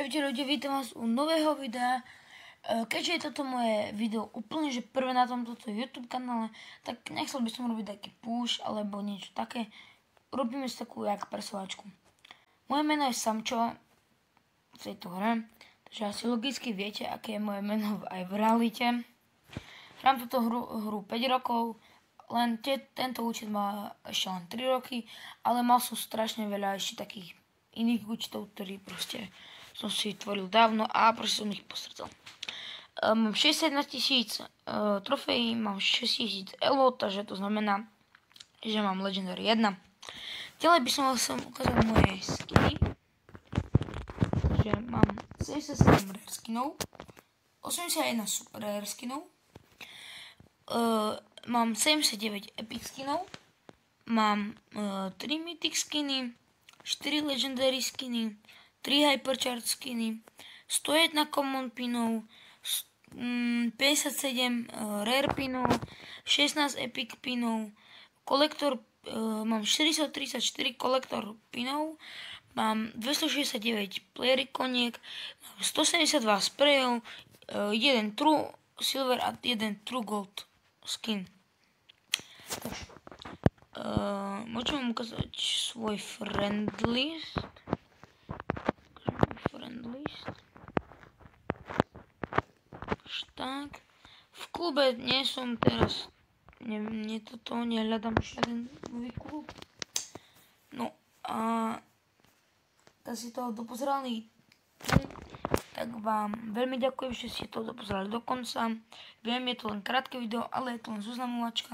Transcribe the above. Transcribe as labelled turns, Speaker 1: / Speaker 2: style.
Speaker 1: Čaute ľudia, vítam vás u nového videa. Keďže je toto moje video úplne že prvé na tomto YouTube kanále, tak nechcel by som robiť taký push alebo niečo také. Robíme si takú jak presovačku. Moje meno je Samčo v tejto hre, takže asi logicky viete, aké je moje meno aj v realite. Hrám túto hru 5 rokov, len tento účet má ešte len 3 roky, ale mal som strašne veľa ešte takých iných účtov, ktorí proste som si tvoril dávno a proste som ich postretal. Mám 61 000 trofejí, mám 6 000 elo, takže to znamená, že mám Legendary 1. Ďalej by som vám ukázal moje skiny. Takže mám 77 rare skinov, 81 super rare skinov, mám 79 epic skinov, mám 3 mythic skiny, 4 legendary skiny, 3 hypercharge skiny, 101 common pinov, 57 rare pinov, 16 epic pinov, kolektor, mám 434 kolektor pinov, mám 269 player ikoniek, mám 172 sprejov, 1 true silver a 1 true gold skin. Môžem vám ukázať svoj friend list. Tak. V klube nie som teraz, nehľadám žiaden nový klub. No a tak si toho dopozerali, tak vám veľmi ďakujem, že ste to dopozerali do konca. Viem, je to len krátke video, ale je to len zoznamovačka.